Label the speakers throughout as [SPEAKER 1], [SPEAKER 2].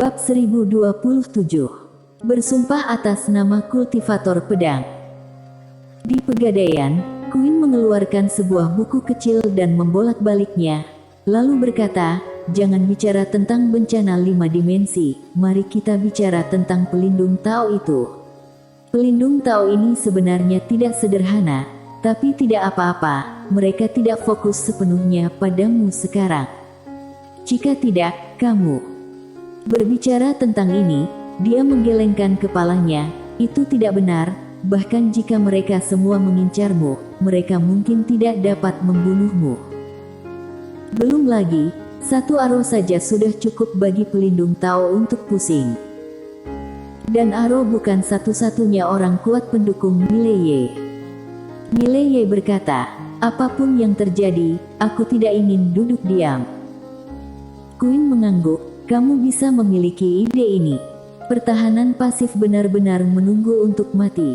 [SPEAKER 1] Bab 1027. Bersumpah atas nama kultivator pedang. Di Pegadaian, Queen mengeluarkan sebuah buku kecil dan membolak-baliknya, lalu berkata, "Jangan bicara tentang bencana 5 dimensi, mari kita bicara tentang pelindung Tao itu. Pelindung Tao ini sebenarnya tidak sederhana, tapi tidak apa-apa, mereka tidak fokus sepenuhnya padamu sekarang. Jika tidak, kamu..." Berbicara tentang ini, dia menggelengkan kepalanya. Itu tidak benar, bahkan jika mereka semua mengincarmu, mereka mungkin tidak dapat membunuhmu. Belum lagi, satu arrow saja sudah cukup bagi pelindung Tao untuk pusing. Dan Arrow bukan satu-satunya orang kuat pendukung Mileye. Mileye berkata, "Apapun yang terjadi, aku tidak ingin duduk diam." Queen mengangguk. "Kamu bisa memiliki ide ini. Pertahanan pasif benar-benar menunggu untuk mati."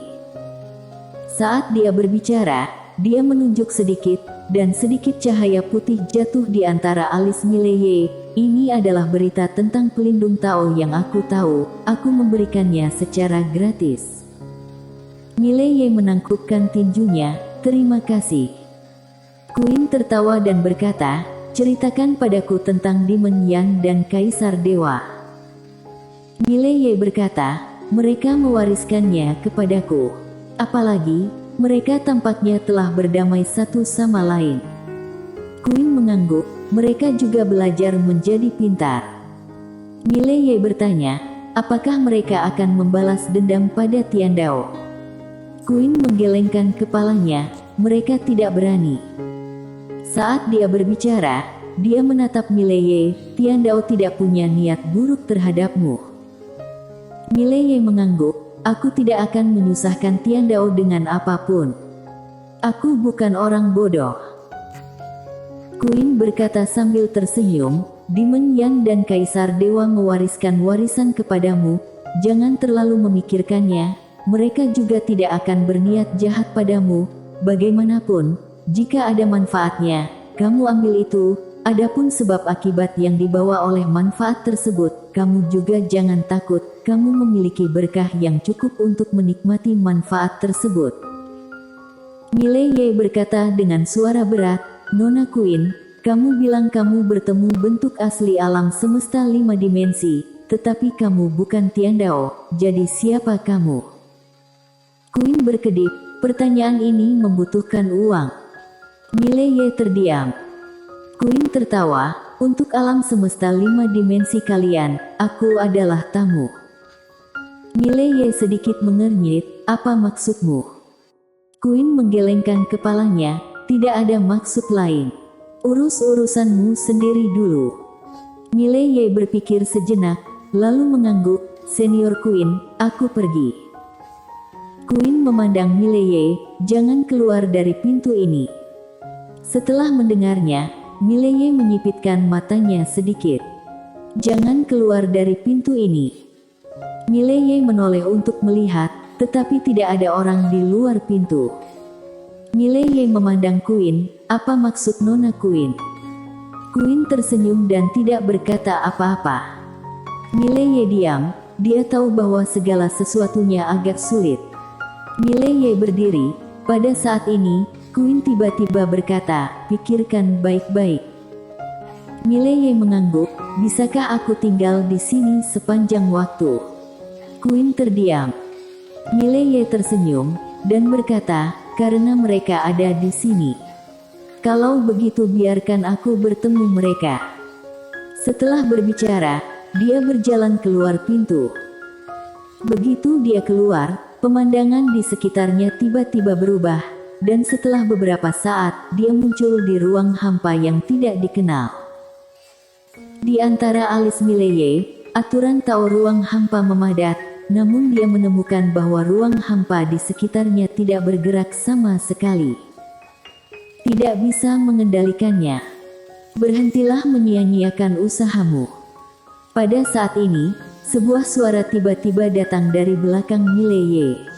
[SPEAKER 1] Saat dia berbicara, dia menunjuk sedikit, dan sedikit cahaya putih jatuh di antara alis Mileye. "Ini adalah berita tentang pelindung Tao yang aku tahu, aku memberikannya secara gratis." Mileye menangkupkan tinjunya. "Terima kasih." Queen tertawa dan berkata, "Ceritakan padaku tentang Demon Yan dan Kaisar Dewa." Mileye berkata, "Mereka mewariskannya kepadaku. Apalagi, mereka tampaknya telah berdamai satu sama lain." Queen mengangguk. "Mereka juga belajar menjadi pintar." Mileye bertanya, "Apakah mereka akan membalas dendam pada Tiandao?" Queen menggelengkan kepalanya. "Mereka tidak berani." Saat dia berbicara, dia menatap Mileye. "Tiandao tidak punya niat buruk terhadapmu." Mileye mengangguk. "Aku tidak akan menyusahkan Tiandao dengan apapun. Aku bukan orang bodoh." Queen berkata sambil tersenyum, "Demon Yan dan Kaisar Dewa mewariskan warisan kepadamu, jangan terlalu memikirkannya, mereka juga tidak akan berniat jahat padamu, bagaimanapun. Jika ada manfaatnya, kamu ambil itu. Adapun sebab akibat yang dibawa oleh manfaat tersebut, kamu juga jangan takut, kamu memiliki berkah yang cukup untuk menikmati manfaat tersebut." Mileye berkata dengan suara berat, "Nona Queen, kamu bilang kamu bertemu bentuk asli alam semesta 5 dimensi, tetapi kamu bukan Tiandao, jadi siapa kamu?" Queen berkedip, "Pertanyaan ini membutuhkan uang." Mileye terdiam. Queen tertawa, "Untuk alam semesta 5 dimensi kalian, aku adalah tamu." Mileye sedikit mengernyit, "Apa maksudmu?" Queen menggelengkan kepalanya, "Tidak ada maksud lain. Urus urusanmu sendiri dulu." Mileye berpikir sejenak, lalu mengangguk, "Senior Queen, aku pergi." Queen memandang Mileye, "Jangan keluar dari pintu ini." Setelah mendengarnya, Mileye menyipitkan matanya sedikit. "Jangan keluar dari pintu ini." Mileye menoleh untuk melihat, tetapi tidak ada orang di luar pintu. Mileye memandang Queen, "Apa maksud Nona Queen?" Queen tersenyum dan tidak berkata apa-apa. Mileye diam, dia tahu bahwa segala sesuatunya agak sulit. Mileye berdiri. Pada saat ini, Queen tiba-tiba berkata, "Pikirkan baik-baik." Mileye mengangguk, "Bisakah aku tinggal di sini sepanjang waktu?" Queen terdiam. Mileye tersenyum, dan berkata, "Karena mereka ada di sini. Kalau begitu biarkan aku bertemu mereka." Setelah berbicara, dia berjalan keluar pintu. Begitu dia keluar, pemandangan di sekitarnya tiba-tiba berubah. Dan setelah beberapa saat, dia muncul di ruang hampa yang tidak dikenal. Di antara alis Mileye, aturan Tao ruang hampa memadat, namun dia menemukan bahwa ruang hampa di sekitarnya tidak bergerak sama sekali. Tidak bisa mengendalikannya. "Berhentilah menyia-nyiakan usahamu." Pada saat ini, sebuah suara tiba-tiba datang dari belakang Mileye.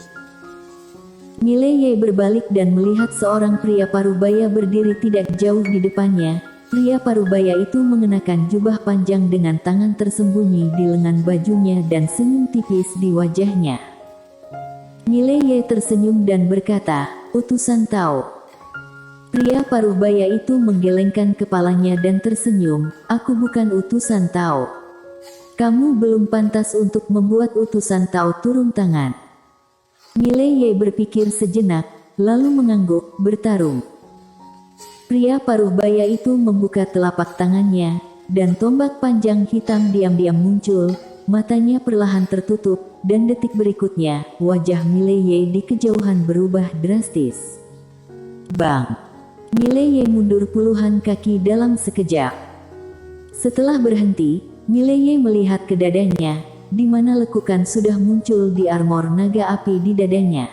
[SPEAKER 1] Mileye berbalik dan melihat seorang pria parubaya berdiri tidak jauh di depannya. Pria parubaya itu mengenakan jubah panjang dengan tangan tersembunyi di lengan bajunya dan senyum tipis di wajahnya. Mileye tersenyum dan berkata, "Utusan Tao." Pria parubaya itu menggelengkan kepalanya dan tersenyum, "Aku bukan utusan Tao. Kamu belum pantas untuk membuat utusan Tao turun tangan." Mileye berpikir sejenak, lalu mengangguk, "Bertarung." Pria parubaya itu membuka telapak tangannya, dan tombak panjang hitam diam-diam muncul, matanya perlahan tertutup, dan detik berikutnya, wajah Mileye di kejauhan berubah drastis. Bang! Mileye mundur puluhan kaki dalam sekejap. Setelah berhenti, Mileye melihat ke dadanya, di mana lekukan sudah muncul di armor naga api di dadanya.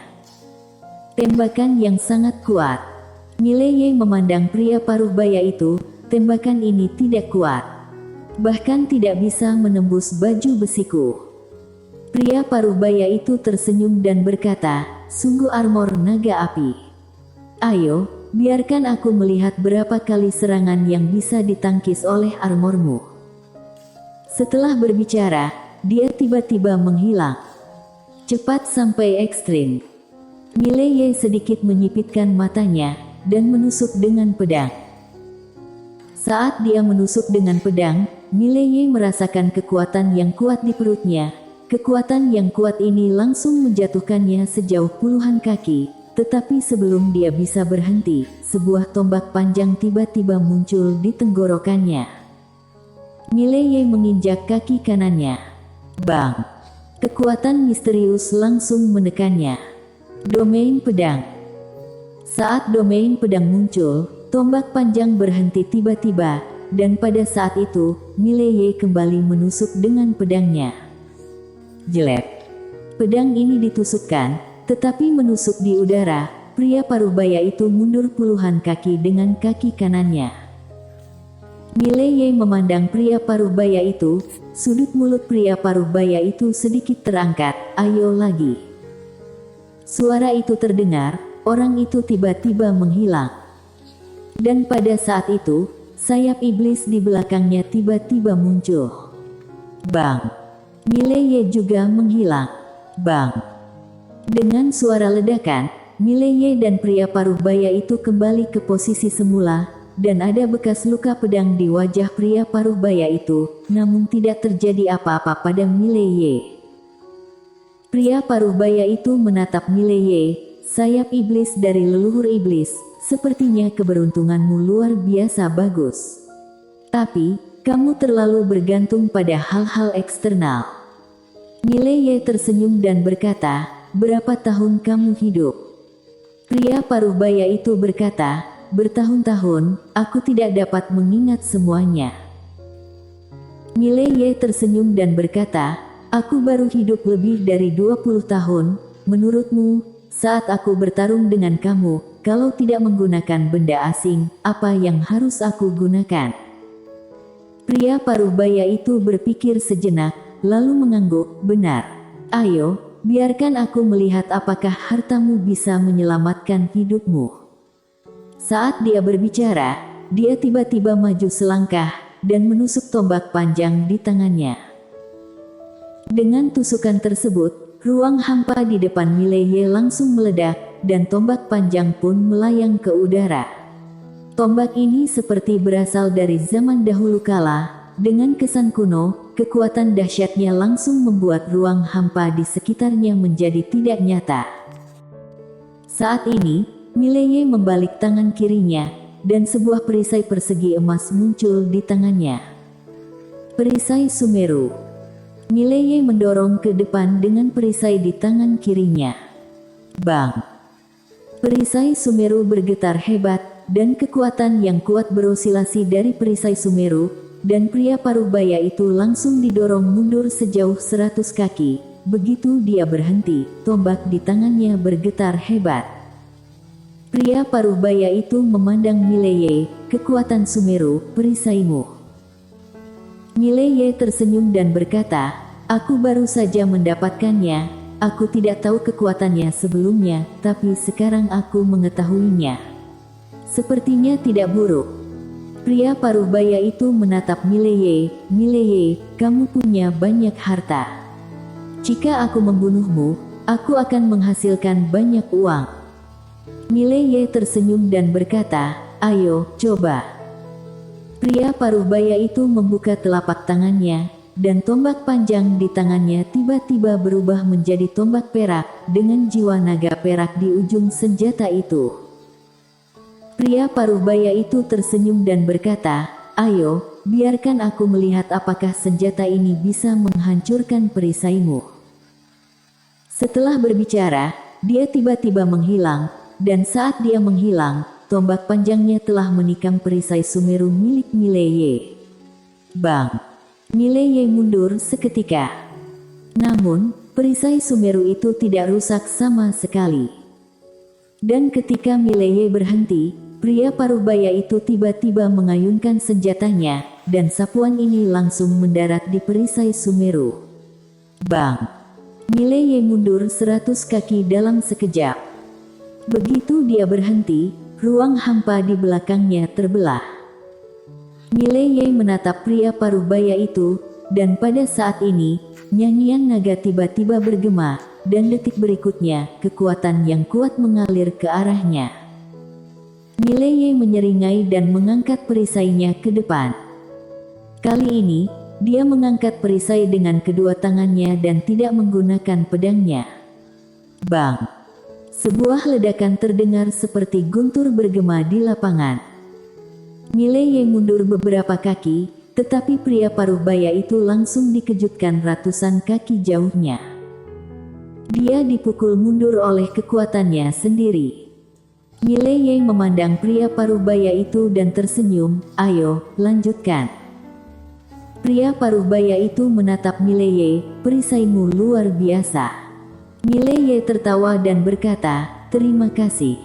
[SPEAKER 1] Tembakan yang sangat kuat. Mileye memandang pria parubaya itu, tembakan ini tidak kuat. Bahkan tidak bisa menembus baju besiku. Pria parubaya itu tersenyum dan berkata, "Sungguh armor naga api. Ayo, biarkan aku melihat berapa kali serangan yang bisa ditangkis oleh armormu." Setelah berbicara, dia tiba-tiba menghilang. Cepat sampai ekstrim. Mileye sedikit menyipitkan matanya, dan menusuk dengan pedang. Saat dia menusuk dengan pedang, Mileye merasakan kekuatan yang kuat di perutnya. Kekuatan yang kuat ini langsung menjatuhkannya sejauh puluhan kaki, tetapi sebelum dia bisa berhenti, sebuah tombak panjang tiba-tiba muncul di tenggorokannya. Mileye menginjak kaki kanannya. Bang! Kekuatan misterius langsung menekannya. Domain pedang. Saat domain pedang muncul, tombak panjang berhenti tiba-tiba, dan pada saat itu, Mileye kembali menusuk dengan pedangnya. Jelek. Pedang ini ditusukkan, tetapi menusuk di udara. Pria parubaya itu mundur puluhan kaki dengan kaki kanannya. Mileye memandang pria parubaya itu, sudut mulut pria parubaya itu sedikit terangkat, "Ayo lagi." Suara itu terdengar. Orang itu tiba-tiba menghilang. Dan pada saat itu, sayap iblis di belakangnya tiba-tiba muncul. Bang! Mileye juga menghilang. Bang! Dengan suara ledakan, Mileye dan pria parubaya itu kembali ke posisi semula, dan ada bekas luka pedang di wajah pria parubaya itu, namun tidak terjadi apa-apa pada Mileye. Pria parubaya itu menatap Mileye. "Sayap iblis dari leluhur iblis, sepertinya keberuntunganmu luar biasa bagus. Tapi, kamu terlalu bergantung pada hal-hal eksternal." Mileye tersenyum dan berkata, "Berapa tahun kamu hidup?" Pria parubaya itu berkata, "Bertahun-tahun, aku tidak dapat mengingat semuanya." Mileye tersenyum dan berkata, "Aku baru hidup lebih dari 20 tahun, menurutmu, saat aku bertarung dengan kamu, kalau tidak menggunakan benda asing, apa yang harus aku gunakan?" Pria parubaya itu berpikir sejenak, lalu mengangguk, "Benar. Ayo, biarkan aku melihat apakah hartamu bisa menyelamatkan hidupmu." Saat dia berbicara, dia tiba-tiba maju selangkah, dan menusuk tombak panjang di tangannya. Dengan tusukan tersebut, ruang hampa di depan Mileye langsung meledak, dan tombak panjang pun melayang ke udara. Tombak ini seperti berasal dari zaman dahulu kala. Dengan kesan kuno, kekuatan dahsyatnya langsung membuat ruang hampa di sekitarnya menjadi tidak nyata. Saat ini, Mileye membalik tangan kirinya, dan sebuah perisai persegi emas muncul di tangannya. Perisai Sumeru. Mileye mendorong ke depan dengan perisai di tangan kirinya. Bang! Perisai Sumeru bergetar hebat, dan kekuatan yang kuat berosilasi dari perisai Sumeru, dan pria parubaya itu langsung didorong mundur sejauh 100 kaki. Begitu dia berhenti, tombak di tangannya bergetar hebat. Pria parubaya itu memandang Mileye, "Kekuatan Sumeru, perisaimu." Mileye tersenyum dan berkata, "Aku baru saja mendapatkannya, aku tidak tahu kekuatannya sebelumnya, tapi sekarang aku mengetahuinya. Sepertinya tidak buruk." Pria paruh baya itu menatap Mileye. Mileye, kamu punya banyak harta. Jika aku membunuhmu, aku akan menghasilkan banyak uang. Mileye tersenyum dan berkata, ayo, coba. Pria paruh baya itu membuka telapak tangannya, dan tombak panjang di tangannya tiba-tiba berubah menjadi tombak perak, dengan jiwa naga perak di ujung senjata itu. Pria paruh baya itu tersenyum dan berkata, ayo, biarkan aku melihat apakah senjata ini bisa menghancurkan perisaimu. Setelah berbicara, dia tiba-tiba menghilang, dan saat dia menghilang, tombak panjangnya telah menikam perisai Sumeru milik Mileye. Bang! Mileye mundur seketika. Namun, perisai Sumeru itu tidak rusak sama sekali. Dan ketika Mileye berhenti, pria paruh baya itu tiba-tiba mengayunkan senjatanya, dan sapuan ini langsung mendarat di perisai Sumeru. Bang! Mileye mundur 100 kaki dalam sekejap. Begitu dia berhenti, ruang hampa di belakangnya terbelah. Mileye menatap pria paruh baya itu, dan pada saat ini, nyanyian naga tiba-tiba bergema, dan detik berikutnya, kekuatan yang kuat mengalir ke arahnya. Mileye menyeringai dan mengangkat perisainya ke depan. Kali ini, dia mengangkat perisai dengan kedua tangannya dan tidak menggunakan pedangnya. Bang! Sebuah ledakan terdengar seperti guntur bergema di lapangan. Mileye mundur beberapa kaki, tetapi pria paruh baya itu langsung dikejutkan ratusan kaki jauhnya. Dia dipukul mundur oleh kekuatannya sendiri. Mileye memandang pria paruh baya itu dan tersenyum, ayo, lanjutkan. Pria paruh baya itu menatap Mileye, perisaimu luar biasa. Mileye tertawa dan berkata, terima kasih.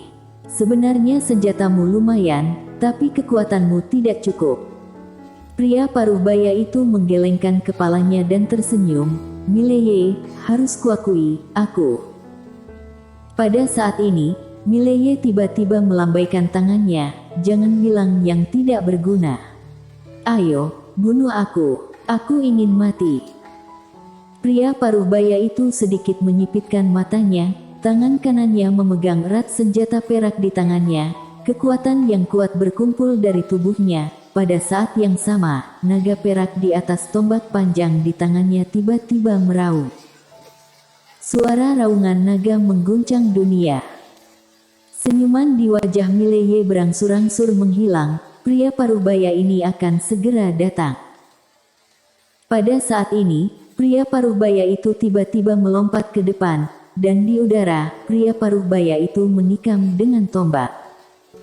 [SPEAKER 1] Sebenarnya senjatamu lumayan, tapi kekuatanmu tidak cukup. Pria paruh baya itu menggelengkan kepalanya dan tersenyum, Mileye, harus kuakui, aku. Pada saat ini, Mileye tiba-tiba melambaikan tangannya, jangan bilang yang tidak berguna. Ayo, bunuh aku ingin mati. Pria paruh baya itu sedikit menyipitkan matanya, tangan kanannya memegang erat senjata perak di tangannya, kekuatan yang kuat berkumpul dari tubuhnya. Pada saat yang sama, naga perak di atas tombak panjang di tangannya tiba-tiba meraung. Suara raungan naga mengguncang dunia. Senyuman di wajah Mileye berangsur-angsur menghilang, pria paruh baya ini akan segera datang. Pada saat ini, pria paruh baya itu tiba-tiba melompat ke depan, dan di udara, pria paruh baya itu menikam dengan tombak.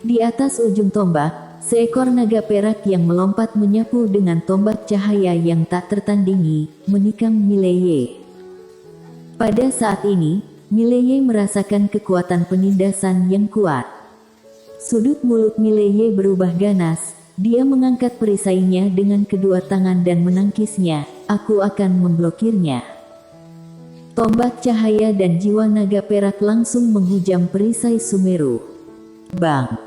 [SPEAKER 1] Di atas ujung tombak, seekor naga perak yang melompat menyapu dengan tombak cahaya yang tak tertandingi, menikam Mileye. Pada saat ini, Mileye merasakan kekuatan penindasan yang kuat. Sudut mulut Mileye berubah ganas, dia mengangkat perisainya dengan kedua tangan dan menangkisnya, aku akan memblokirnya. Tombak cahaya dan jiwa naga perak langsung menghujam perisai Sumeru. Bang!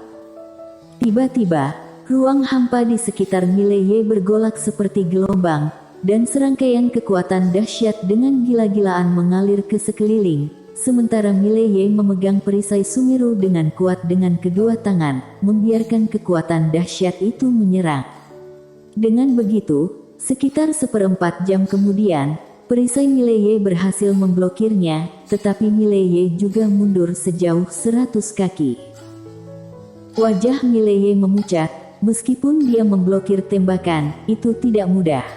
[SPEAKER 1] Tiba-tiba, ruang hampa di sekitar Mileye bergolak seperti gelombang, dan serangkaian kekuatan dahsyat dengan gila-gilaan mengalir ke sekeliling. Sementara Mileye memegang perisai Sumeru dengan kuat dengan kedua tangan, membiarkan kekuatan dahsyat itu menyerang. Dengan begitu, sekitar 1/4 jam kemudian, perisai Mileye berhasil memblokirnya, tetapi Mileye juga mundur sejauh 100 kaki. Wajah Mileye memucat, meskipun dia memblokir tembakan, itu tidak mudah.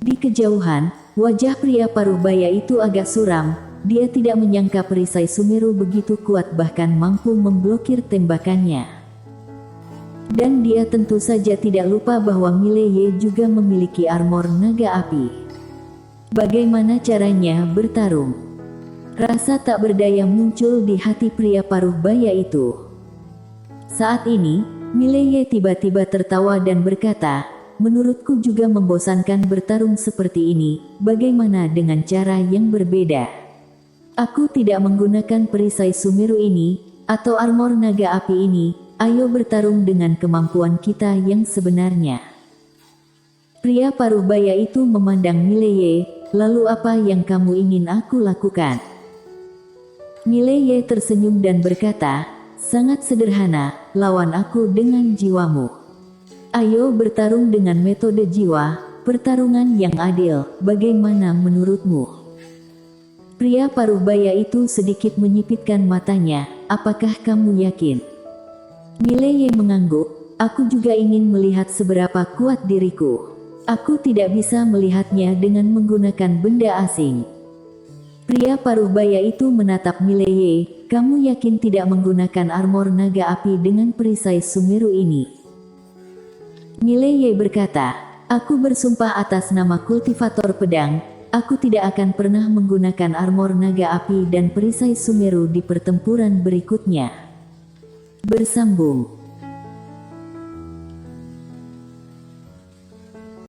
[SPEAKER 1] Di kejauhan, wajah pria paruh baya itu agak suram. Dia tidak menyangka perisai Sumeru begitu kuat bahkan mampu memblokir tembakannya. Dan dia tentu saja tidak lupa bahwa Mileye juga memiliki armor naga api. Bagaimana caranya bertarung? Rasa tak berdaya muncul di hati pria paruh baya itu. Saat ini, Mileye tiba-tiba tertawa dan berkata, menurutku juga membosankan bertarung seperti ini, bagaimana dengan cara yang berbeda? Aku tidak menggunakan perisai Sumeru ini, atau armor naga api ini, Ayo bertarung dengan kemampuan kita yang sebenarnya. Pria paruh baya itu memandang Mileye, lalu apa yang kamu ingin aku lakukan? Mileye tersenyum dan berkata, sangat sederhana, lawan aku dengan jiwamu. Ayo bertarung dengan metode jiwa, pertarungan yang adil, bagaimana menurutmu? Pria paruh baya itu sedikit menyipitkan matanya, apakah kamu yakin? Mileye mengangguk, aku juga ingin melihat seberapa kuat diriku. Aku tidak bisa melihatnya dengan menggunakan benda asing. Pria paruh baya itu menatap Mileye, kamu yakin tidak menggunakan armor naga api dengan perisai Sumeru ini? Mileye berkata, aku bersumpah atas nama kultivator pedang, aku tidak akan pernah menggunakan armor naga api dan perisai Sumeru di pertempuran berikutnya. Bersambung.